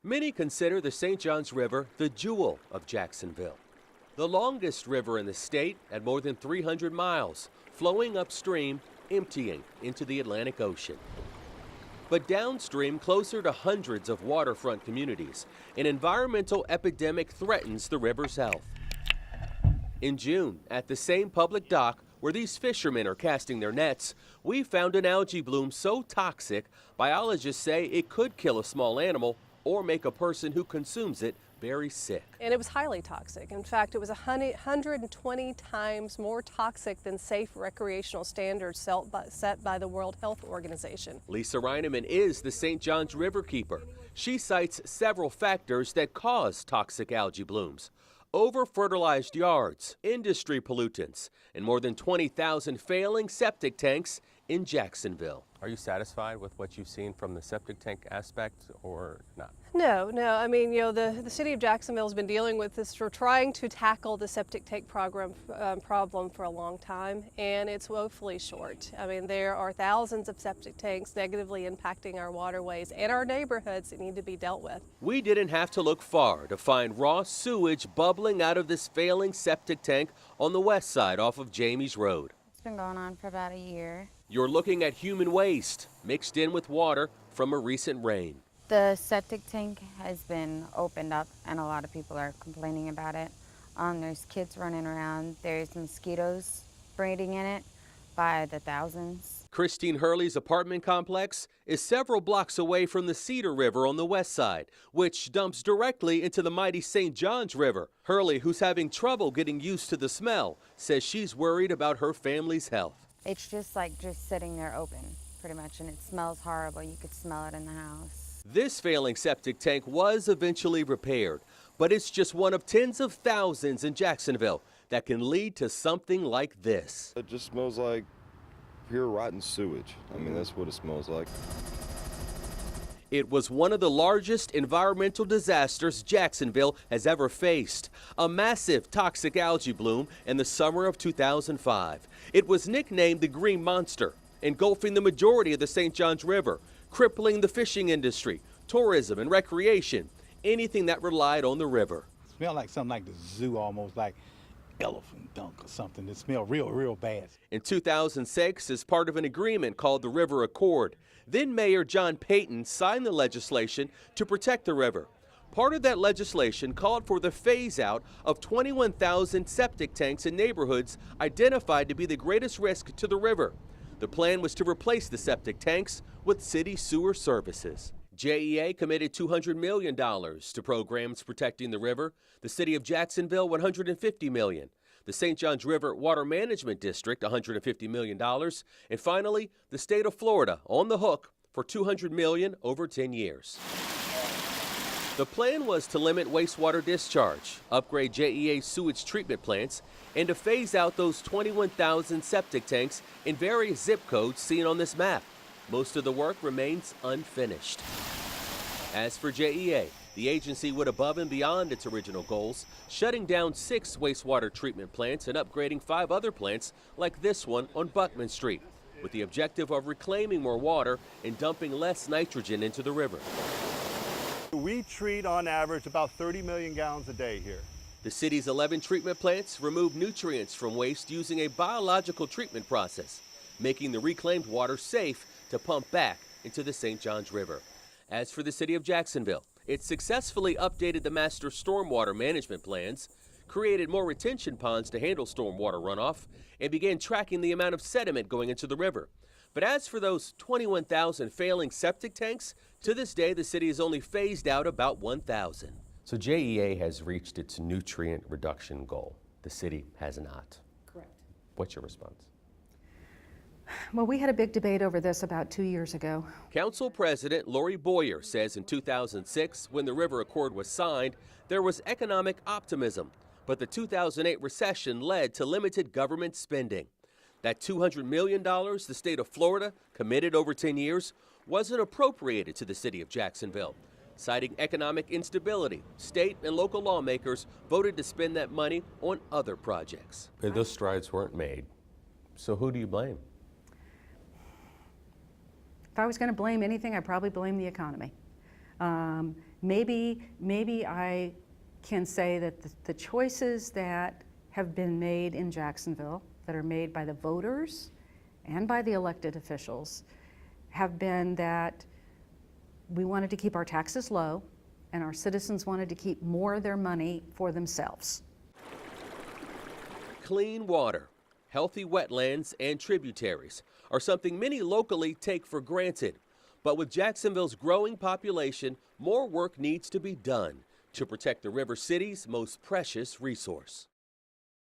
Many consider the St. Johns River the jewel of Jacksonville. The longest river in the state at more than 300 miles, flowing upstream, emptying into the Atlantic Ocean. But downstream, closer to hundreds of waterfront communities, an environmental epidemic threatens the river's health. In June, at the same public dock where these fishermen are casting their nets, we found an algae bloom so toxic, biologists say it could kill a small animal or make a person who consumes it very sick. And it was highly toxic. In fact, it was 120 times more toxic than safe recreational standards set by the World Health Organization. Lisa Reineman is the St. Johns River keeper. She cites several factors that cause toxic algae blooms: over-fertilized yards, industry pollutants, and more than 20,000 failing septic tanks in Jacksonville. Are you satisfied with what you've seen from the septic tank aspect or not? No. I mean, the city of Jacksonville has been dealing with this, for trying to tackle the septic tank problem for a long time, and it's woefully short. I mean, there are thousands of septic tanks negatively impacting our waterways and our neighborhoods that need to be dealt with. We didn't have to look far to find raw sewage bubbling out of this failing septic tank on the west side off of Jamie's Road. It's been going on for about a year. You're looking at human waste mixed in with water from a recent rain. The septic tank has been opened up and a lot of people are complaining about it. There's kids running around. There's mosquitoes breeding in it by the thousands. Christine Hurley's apartment complex is several blocks away from the Cedar River on the west side, which dumps directly into the mighty St. Johns River. Hurley, who's having trouble getting used to the smell, says she's worried about her family's health. It's just sitting there open, pretty much, and it smells horrible. You could smell it in the house. This failing septic tank was eventually repaired, but it's just one of tens of thousands in Jacksonville that can lead to something like this. It just smells like pure rotten sewage. I mean, that's what it smells like. It was one of the largest environmental disasters Jacksonville has ever faced. A massive toxic algae bloom in the summer of 2005. It was nicknamed the Green Monster, engulfing the majority of the St. Johns River, crippling the fishing industry, tourism and recreation, anything that relied on the river. It smelled like something like the zoo, almost like elephant dunk or something. It smelled real bad. In 2006, as part of an agreement called the River Accord, then Mayor John Payton signed the legislation to protect the river. Part of that legislation called for the phase-out of 21,000 septic tanks in neighborhoods identified to be the greatest risk to the river. The plan was to replace the septic tanks with city sewer services. JEA committed $200 million to programs protecting the river, the city of Jacksonville $150 million, the St. Johns River Water Management District $150 million, and finally, the state of Florida on the hook for $200 million over 10 years. The plan was to limit wastewater discharge, upgrade JEA sewage treatment plants, and to phase out those 21,000 septic tanks in various zip codes seen on this map. Most of the work remains unfinished. As for JEA, the agency went above and beyond its original goals, shutting down 6 wastewater treatment plants and upgrading 5 other plants like this one on Buckman Street, with the objective of reclaiming more water and dumping less nitrogen into the river. We treat on average about 30 million gallons a day here. The city's 11 treatment plants remove nutrients from waste using a biological treatment process, making the reclaimed water safe to pump back into the St. Johns River. As for the city of Jacksonville, it successfully updated the master stormwater management plans, created more retention ponds to handle stormwater runoff, and began tracking the amount of sediment going into the river. But as for those 21,000 failing septic tanks, to this day the city has only phased out about 1,000. So JEA has reached its nutrient reduction goal. The city has not. Correct. What's your response? Well, we had a big debate over this about 2 years ago. Council President Lori Boyer says in 2006, when the River Accord was signed, there was economic optimism, but the 2008 recession led to limited government spending. That $200 million the state of Florida committed over 10 years wasn't appropriated to the city of Jacksonville. Citing economic instability, state and local lawmakers voted to spend that money on other projects. But those strides weren't made. So who do you blame? If I was going to blame anything, I'd probably blame the economy. maybe I can say that the choices that have been made in Jacksonville, that are made by the voters and by the elected officials, have been that we wanted to keep our taxes low and our citizens wanted to keep more of their money for themselves. Clean water, healthy wetlands, and tributaries are something many locally take for granted. But with Jacksonville's growing population, more work needs to be done to protect the River City's most precious resource.